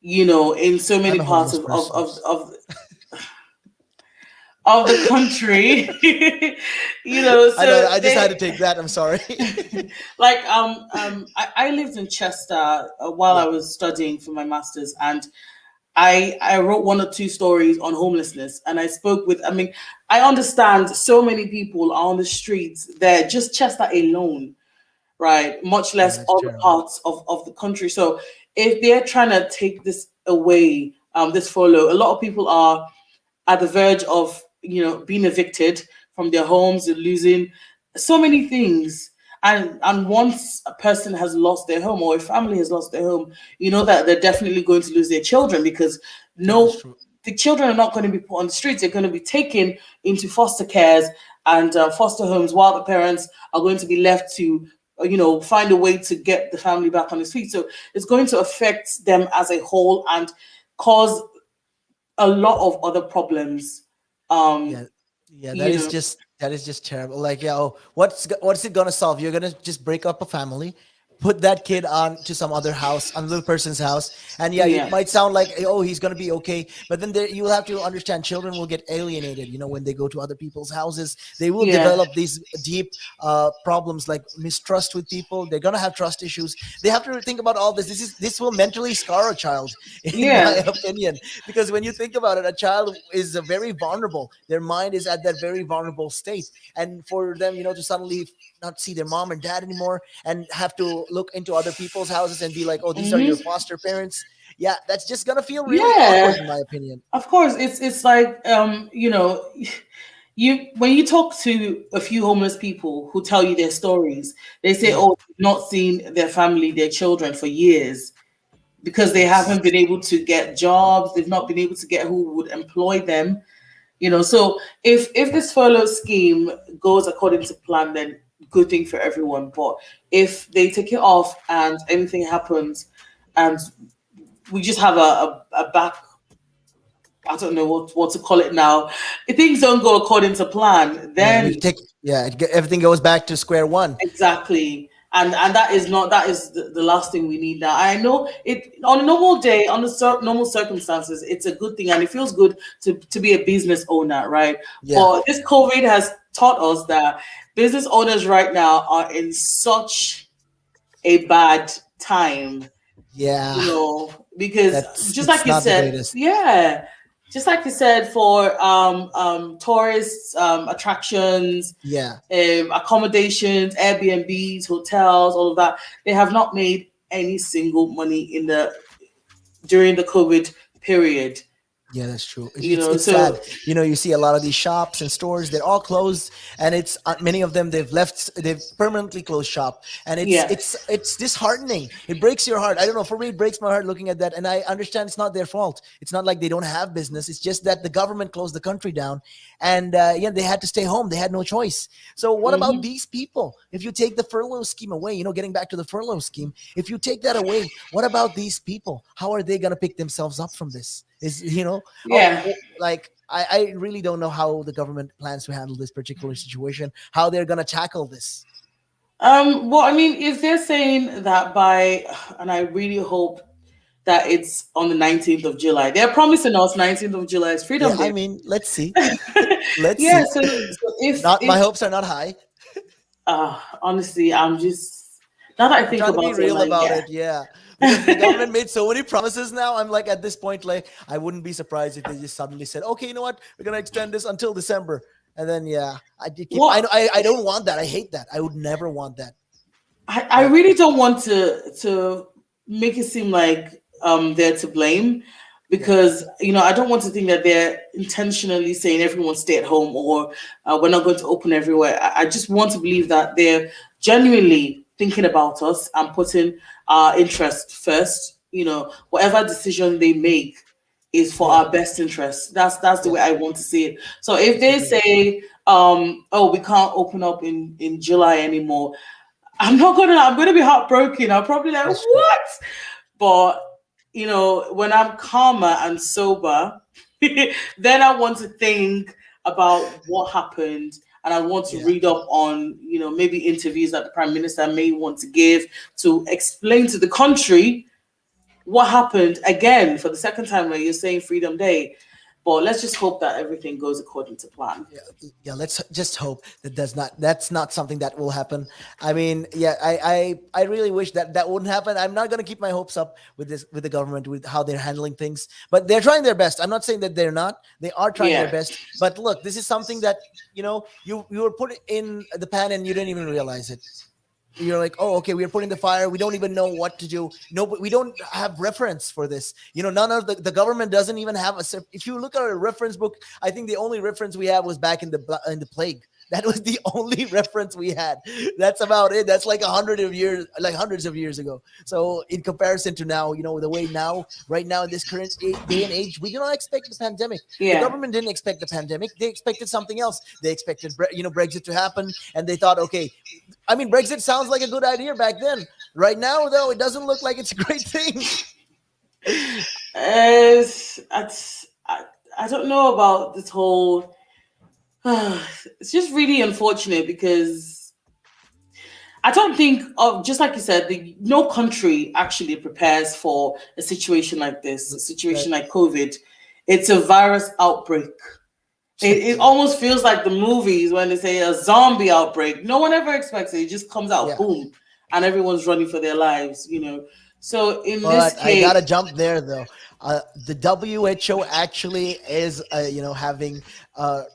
in so I'm many a parts homeless of of person. of, of, of the country. I know, So I just had to they take that, I'm sorry. like I lived in Chester while I Yeah. was studying for my masters, and I wrote one or two stories on homelessness, and I spoke with. I mean, I understand so many people are on the streets there, just Chester alone, right? Much Yeah, less that's other terrible. parts of the country. So if they're trying to take this away, this follow, a lot of people are at the verge of being evicted from their homes and losing so many things. And once a person has lost their home or a family has lost their home, you know that they're definitely going to lose their children, because That is no, true. the children are not going to be put on the streets. They're going to be taken into foster cares and foster homes, while the parents are going to be left to find a way to get the family back on its feet. So it's going to affect them as a whole and cause a lot of other problems. Yeah, Um, yeah, you know, that is just terrible. Like, yeah, oh, what's it gonna solve? You're gonna just break up a family, put that kid on to some other house, another person's house, and yeah, it yeah, might sound like, oh, he's gonna be okay, but then there, you'll have to understand, children will get alienated. When they go to other people's houses, they will yeah, develop these deep problems like mistrust with people. They're gonna have trust issues. They have to think about all this. This will mentally scar a child, in my yeah. opinion, because when you think about it, a child is very vulnerable. Their mind is at that very vulnerable state, and for them, to suddenly not see their mom and dad anymore and have to look into other people's houses and be like, oh, these are your Hmm. foster parents. Yeah, that's just gonna feel really awkward, Yeah. in my opinion. Of course, it's like you when you talk to a few homeless people who tell you their stories, they say, Yeah, "Oh, they've not seen their family, their children for years because they that's haven't been able to get jobs. They've not been able to get who would employ them." So if this furlough scheme goes according to plan, then good thing for everyone. But if they take it off and anything happens and we just have a back, I don't know what to call it now, if things don't go according to plan, yeah. We then take everything goes back to square one. exactly. And that is the last thing we need now. I know it on a normal day, on the normal circumstances, it's a good thing and it feels good to be a business owner, right? Yeah, But this COVID has taught us that business owners right now are in such a bad time, yeah. because That's just it's like you not the said, greatest. yeah, just like you said, for tourists, attractions, Yeah. accommodations, Airbnbs, hotels, all of that, they have not made any single money in the during the COVID period. Yeah, that's true. It's sad. So You see a lot of these shops and stores, they're all closed, and it's many of them they've permanently closed shop, and it's yeah. it's it's disheartening. It breaks your heart. I don't know. For me, it breaks my heart looking at that, and I understand it's not their fault. It's not like they don't have business. It's just that the government closed the country down, and yeah, they had to stay home. They had no choice. So what about Hmm. these people? If you take the furlough scheme away, getting back to the furlough scheme, if you take that away, what about these people? How are they gonna pick themselves up from this? Yeah. Like I really don't know how the government plans to handle this particular situation, how they're gonna tackle this. Well, I mean, if they're saying that by, and I really hope that it's on the 19th of July. They're promising us 19th of July is Freedom Yeah, Day. I mean, let's see. Let's Yeah, see. so Not my if hopes are not high. honestly, I'm just now that I I'm think trying to be about it, I'm real like, about yeah. it, yeah. Because the government made so many promises now. I'm like, at this point, like, I wouldn't be surprised if they just suddenly said, okay, you know what, we're gonna extend this until December. And then yeah, I did keep I know What I don't want that. I hate that. I would never want that. I But really don't want to make it seem like they're to blame yeah, because I don't want to think that they're intentionally saying everyone stay at home or we're not going to open everywhere. I just want to believe that they're genuinely thinking about us and putting our interest first. Whatever decision they make is for yeah, our best interest. That's the yeah. way I want to see it. So if they Agree. say oh, we can't open up in July anymore, I'm gonna be heartbroken. I'll probably like, That's true. what? But when I'm calmer and sober, then I want to think about what happened and I want to Yeah. read up on, maybe interviews that the Prime Minister may want to give to explain to the country what happened again for the second time where you're saying Freedom Day. But let's just hope that everything goes according to plan. Yeah, let's just hope that that's not something that will happen. I mean, yeah, I really wish that that wouldn't happen. I'm not going to keep my hopes up with this, with the government, with how they're handling things, but they're trying their best. I'm not saying that they're not. They are trying their Yeah. best. But look, this is something that you were put in the pan and you didn't even realize it. You're like, oh, okay, we're putting the fire, we don't even know what to do. No, but we don't have reference for this. None of the government doesn't even have if you look at a reference book, I think the only reference we have was back in the plague. That was the only reference we had. That's about it. That's like 100 of years, like hundreds of years ago. So in comparison to now, the way now, right now in this current day and age, we do not expect the pandemic. The Yeah. government didn't expect the pandemic. They expected something else. They expected Brexit to happen, and they thought, okay, I mean, Brexit sounds like a good idea back then. Right now, though, it doesn't look like it's a great thing. I don't know about this whole. It's just really unfortunate because I don't think of, just like you said, no country actually prepares for a situation like this, a situation Right. like COVID. It's a virus outbreak. It almost feels like the movies when they say a zombie outbreak. No one ever expects it. It just comes out, Yeah. boom, and everyone's running for their lives. So in this But I gotta case, jump there though. The WHO actually is, having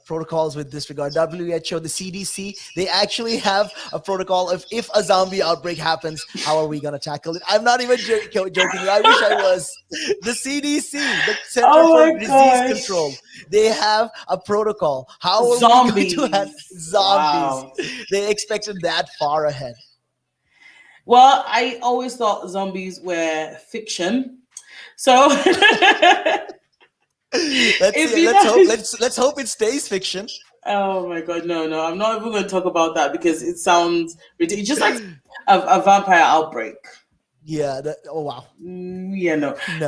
protocols with this regard. WHO, the CDC, they actually have a protocol of if a zombie outbreak happens, how are we gonna tackle it? I'm not even joking. I wish I was. The CDC, the Center oh for my Disease gosh, Control, they have a protocol. How are we going to have zombies! zombies? Wow. They expected that far ahead. Well, I always thought zombies were fiction. So Let's if see. you Let's hope. guys, Let's hope it stays fiction. oh my god, no, I'm not even going to talk about that because it sounds ridiculous. Just like a vampire outbreak. Yeah. Oh wow. Yeah, no. No.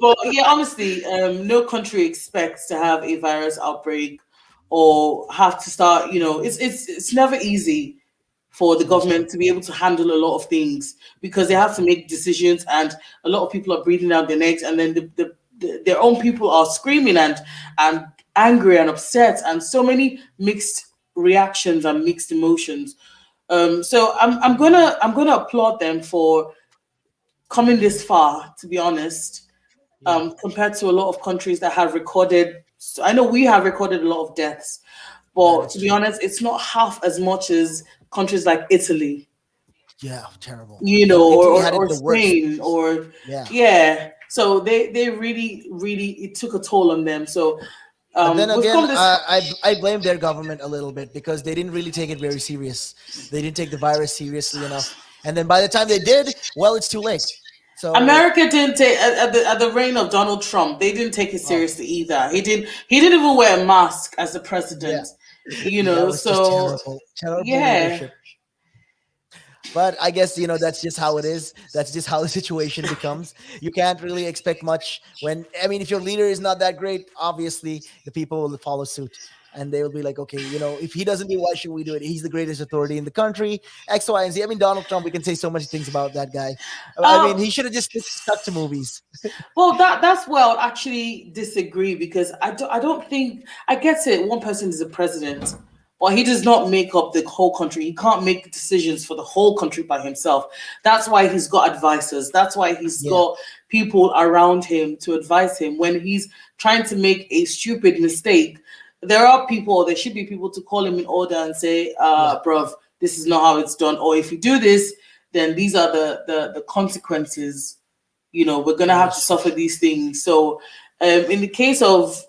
But yeah, honestly, no country expects to have a virus outbreak or have to start. It's never easy for the That's true. government to be able to handle a lot of things because they have to make decisions, and a lot of people are breathing out their necks, and then their own people are screaming and angry and upset, and so many mixed reactions and mixed emotions. So I'm gonna applaud them for coming this far, to be honest, Yeah. compared to a lot of countries that have recorded. So I know we have recorded a lot of deaths, That but is to be true. honest, it's not half as much as countries like Italy, Yeah. Terrible. or, Italy or, had it or the worst. Spain, or Yeah. yeah. So they really, really, it took a toll on them. So But then we've again, come this. I blame their government a little bit because they didn't really take it very serious. They didn't take the virus seriously enough. And then by the time they did, well, it's too late. So, America didn't take at the reign of Donald Trump. They didn't take it oh, seriously either. He didn't even wear a mask as the yeah, president. that was just So terrible. Terrible yeah. leadership. But I guess, that's just how it is. That's just how the situation becomes. You can't really expect much when, I mean, if your leader is not that great, obviously the people will follow suit. and they will be like, okay, if he doesn't do it, why should we do it? He's the greatest authority in the country, X, Y, and Z. I mean, Donald Trump, we can say so much things about that guy. I mean, Um, he should have just stuck to movies. well, that's where I'll actually disagree because I don't think I get it. One person is a president, but he does not make up the whole country. He can't make decisions for the whole country by himself. That's why he's got advisors. That's why he's Yeah, got people around him to advise him when he's trying to make a stupid mistake. There are people, there should be people to call him in order and say, yeah, bruv, this is not how it's done. Or if you do this, then these are the consequences. We're gonna yeah, have to that's true. suffer these things. So, in the case of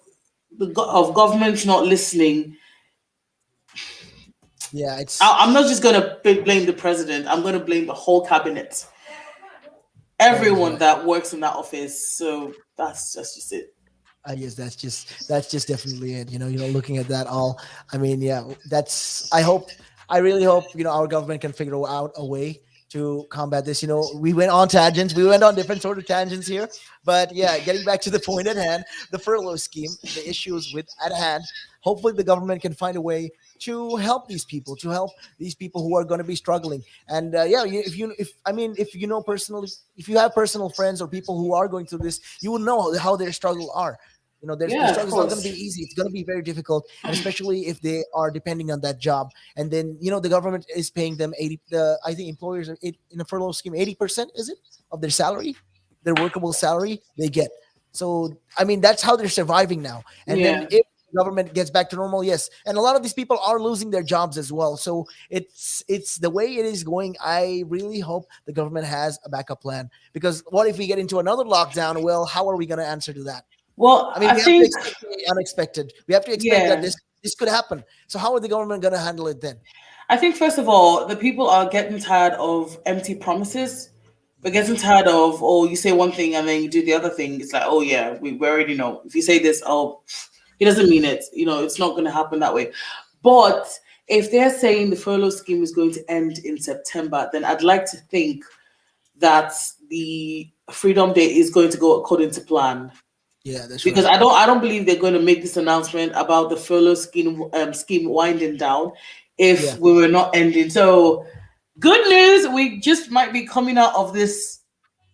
of government not listening, Yeah, it's I'm not just gonna blame the president. I'm gonna blame the whole cabinet, that is everyone right. that works in that office. So that's just it. I guess that's just definitely it. Looking at that all. I mean, yeah, that's. I really hope our government can figure out a way to combat this. We went on tangents. We went on different sort of tangents here, but yeah, getting back to the point at hand, the furlough scheme, the issues with at hand. Hopefully, the government can find a way to help these people, who are going to be struggling. And yeah, if you know personally, if you have personal friends or people who are going through this, you will know how their struggle are. Their Yeah, of struggle is not going to be course. easy. It's going to be very difficult, and especially if they are depending on that job. And then the government is paying them 80. I think employers are in a furlough scheme 80%, is it, of their salary, their workable salary they get. So I mean that's how they're surviving now. And then Yeah. if the government gets back to normal, yes, and a lot of these people are losing their jobs as well. So it's the way it is going. I really hope the government has a backup plan, because what if we get into another lockdown? Well, how are we going to answer to that? Well, I mean, I we have to think expect the unexpected. We have to expect that yeah. this could happen. So how are the government going to handle it then? I think first of all, the people are getting tired of empty promises. We're getting tired of, oh, you say one thing and then you do the other thing. It's like, oh yeah, we already know. If you say this, oh, he doesn't mean it. It's not going to happen that way. But if they're saying the furlough scheme is going to end in September, then I'd like to think that the Freedom Day is going to go according to plan. Yeah, that's Because right. I don't believe they're going to make this announcement about the furlough scheme winding down if Yeah, we were not ending. So good news, we just might be coming out of this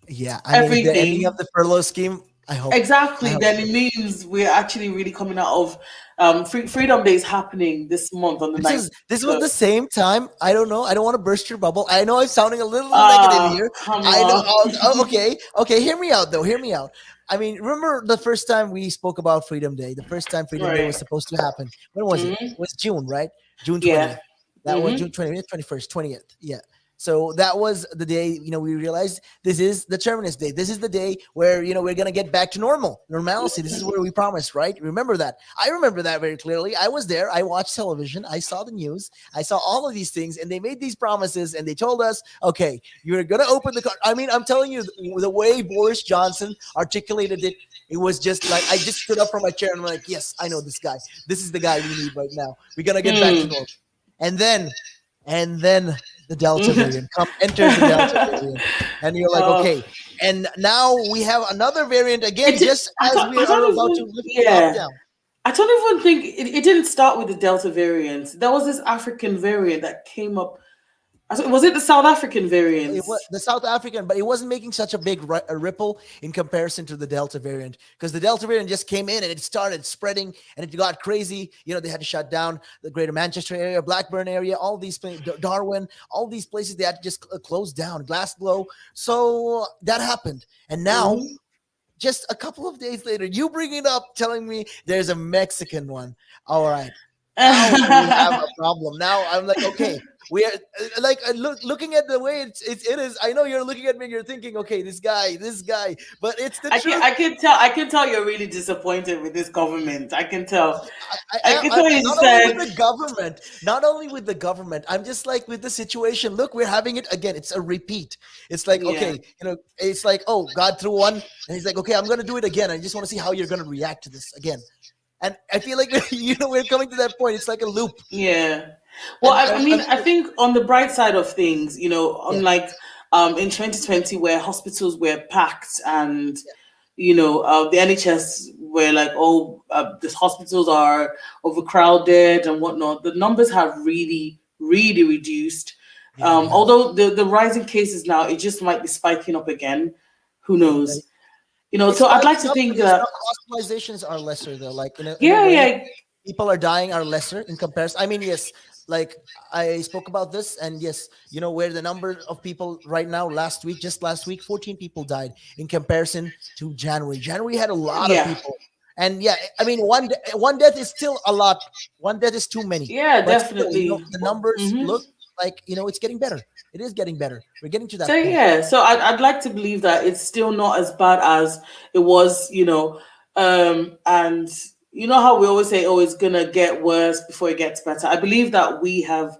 yeah. I mean, if they're ending up everything. the furlough scheme, I hope. I Exactly. hope Then so. it means we're actually really coming out of Freedom Day is happening this month on the This 9th. is this was So the same time. I don't know. I don't want to burst your bubble. I know I'm sounding a little negative here. come I know. on. Okay, okay. Hear me out, though. Hear me out. I mean, remember the first time we spoke about Freedom Day? The first time Freedom Day was Right. supposed to happen. When was it? Hmm. It was June, right? June Yeah. 20th. That was Hmm. June 20th, 21st, 20th. Yeah. So that was the day, we realized this is the terminus day. This is the day where, we're going to get back to normalcy. This is where we promised, right? Remember that. I remember that very clearly. I was there. I watched television. I saw the news. I saw all of these things, and they made these promises, and they told us, okay, you're going to open the car. I mean, I'm telling you, the way Boris Johnson articulated it, it was just like I just stood up from my chair and I'm like, yes, I know this guy. This is the guy we need right now. We're going to get back to Hmm. normal. And then the Delta variant enters the Delta variant, and you're like, Uh, okay. And now we have another variant again, it, just I as don't, we I are don't about to even, lift the yeah. lockdown. I don't even think it didn't start with the Delta variant. There was this African variant that came up. Was it the South African variant? It was the South African, but it wasn't making such a big a ripple in comparison to the Delta variant, because the Delta variant just came in and it started spreading and it got crazy. They had to shut down the Greater Manchester area, Blackburn area, all these places, Darwin, all these places they had to just close down, Glasgow. So that happened, and now Mhm. just a couple of days later, you bring it up, telling me there's a Mexican one. All right. Now we have a problem. Now I'm like, okay, we are like looking at the way it is. I know you're looking at me and you're thinking, okay, this guy, but it's the truth. I can tell you're really disappointed with this government. I can tell. I I, can I, tell you not only with said, the government, not only with the government. I'm just like with the situation. Look, we're having it again. It's a repeat. It's like, yeah. okay, it's like, oh, God threw one, and He's like, okay, I'm gonna do it again. I just want to see how you're gonna react to this again. And I feel like we're coming to that point. It's like a loop. Yeah. Well, And I mean, I'm I think on the bright side of things, yeah, unlike in 2020 where hospitals were packed and yeah, the NHS were like, oh, the hospitals are overcrowded and whatnot. The numbers have really, really reduced. Yeah, it has. Although the rising cases now, it just might be spiking up again. Who knows? It's So I'd like spiking to up, but think it's that, not, hospitalizations are lesser though. Like in a yeah, way, yeah, people are dying are lesser in comparison. I mean, yes, like I spoke about this, and yes, where the number of people right now, just last week, 14 people died in comparison to January. January had a lot of yeah, people, and yeah, I mean, one death is still a lot. One death is too many, yeah, but still, definitely. the numbers Mhm. look like it's getting better. It is getting better. We're getting to So that point. yeah, so I'd like to believe that it's still not as bad as it was, and you know how we always say, oh, it's gonna get worse before it gets better. I believe that we have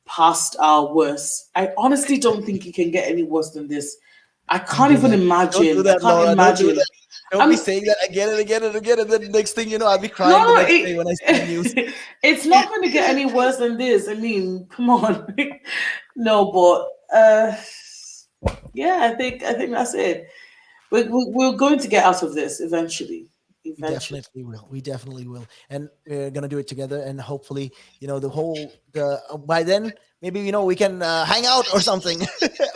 passed our worst. I honestly don't think it can get any worse than this. I Don't can't do even that. Don't do imagine. I that, can't Laura. Don't do imagine. that. Don't be I'm saying that again and again and again. And then next thing you know, I'll be no, crying the no, next day when I see the news. it's not going to get any worse than this. I mean, come on. No, but yeah, I think that's it. We're going to get out of this eventually. We Eventually. definitely will. We definitely will, and we're gonna do it together. And hopefully, by then maybe we can hang out or something.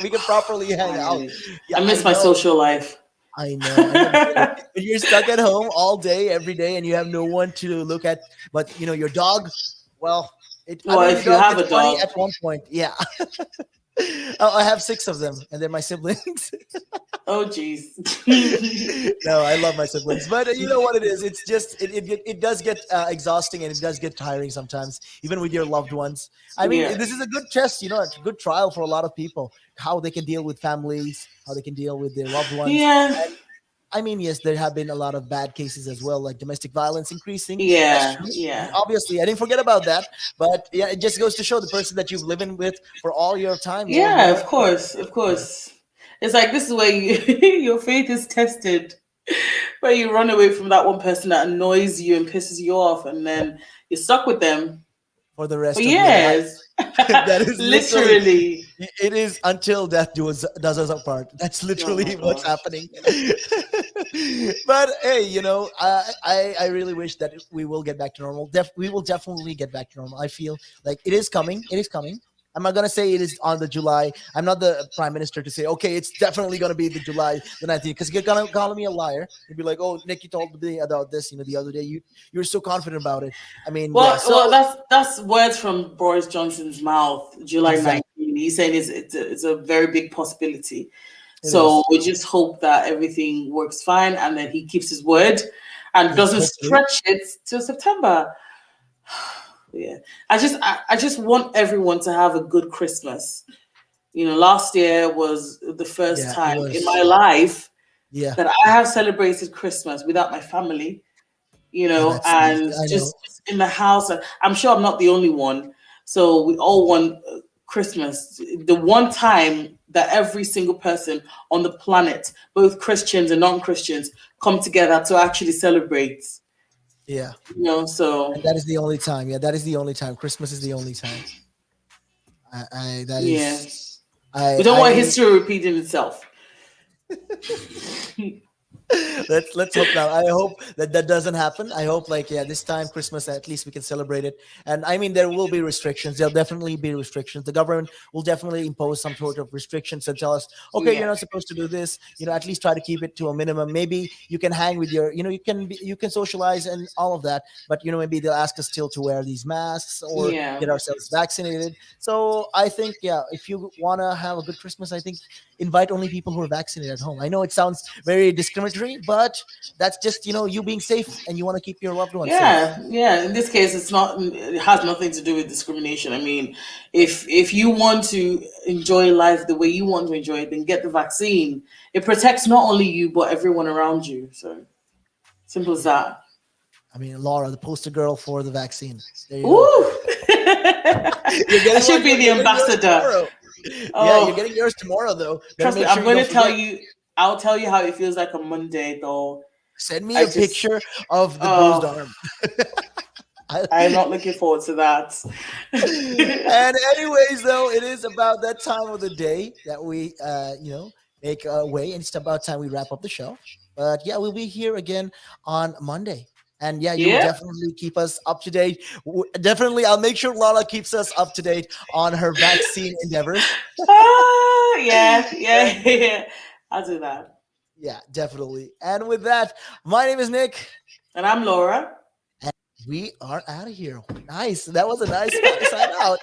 We can properly hang out. Finally. Yeah, I I miss my know. social life. I know. I know the feeling. When you're stuck at home all day, every day, and you have no one to look at, but your dog. Well, I Well, mean, your if you dog have gets a funny dog, at one point. Yeah. I have six of them, and they're my siblings. oh jeez. No, I love my siblings, but you know what it is. It's just it does get exhausting and it does get tiring sometimes, even with your loved ones. I mean, Yeah. this is a good test, a good trial for a lot of people, how they can deal with families, how they can deal with their loved ones. Yeah. I mean, yes, there have been a lot of bad cases as well, like domestic violence increasing. That's Yeah. true. Yeah. Obviously, I didn't forget about that. But yeah, it just goes to show the person that you've living with for all your time. Yeah, of You know, course. Of course. It's like this is where your faith is tested. Where you run away from that one person that annoys you and pisses you off, and then you're stuck with them for the for rest of your life. years. That is literally Literally. it is until death does us apart. That's Oh my literally what's gosh. happening. But hey, I really wish that we will get back to normal. We will definitely get back to normal. I feel like it is coming. It is coming. I'm not gonna say it is on the July. I'm not the prime minister to say, okay, it's definitely gonna be the July the 19th, because you're gonna call me a liar. You'd be like, oh, Nick, you told me about this, the other day. You're so confident about it. I mean, yeah. Well, So well, that's words from Boris Johnson's mouth. July exactly, 19. He's saying it's a very big possibility. it So is. we just hope that everything works fine and that he keeps his word and Yes, doesn't hopefully. stretch it till September. Yeah. I just want everyone to have a good Christmas. Last year was the first Yeah, it time in my was. life Yeah. that I have celebrated Christmas without my family, Oh, that's nice. and I know. just in the house. And I'm sure I'm not the only one. So we all want Christmas, the one time that every single person on the planet, both Christians and non-Christians, come together to actually celebrate. Yeah. So And that is the only time. Yeah, that is the only time. Christmas is the only time. I that yeah, is we don't want I history repeating itself. let's hope now. I hope that doesn't happen. I hope, like, yeah, this time Christmas at least we can celebrate it. And I mean, there will be restrictions. There'll definitely be restrictions. The government will definitely impose some sort of restrictions and tell us, okay, you're Yeah, not supposed to do this. At least try to keep it to a minimum. Maybe you can hang with your, you can socialize and all of that. But maybe they'll ask us still to wear these masks or yeah, get ourselves vaccinated. So I think, yeah, if you want to have a good Christmas, I think invite only people who are vaccinated at home. I know it sounds very discriminatory, but that's just you being safe and you want to keep your loved ones safe. yeah. In this case, it's not. It has nothing to do with discrimination. I mean, if you want to enjoy life the way you want to enjoy it, then get the vaccine. It protects not only you but everyone around you. So simple as that. I mean, Laura, the poster girl for the vaccine. There you go. Ooh, You're I getting should one. be the You're getting yours ambassador. tomorrow. Yeah, you're Oh, getting yours tomorrow, though. Better trust me, make sure I'm you going don't to tell forget. you. I'll tell you how it feels like on Monday, though. Send me I a just, picture of the bruised oh, arm. I- I'm not looking forward to that. and anyways, though, it is about that time of the day that we, make our way, and it's about time we wrap up the show. But yeah, we'll be here again on Monday. And yeah, you Yeah. definitely keep us up to date. Definitely, I'll make sure Lala keeps us up to date on her vaccine endeavors. Yeah, yeah, yeah. I'll do that. Yeah, definitely. And with that, my name is Nick. And I'm Laura. We are out of here. Nice. That was a nice sign out.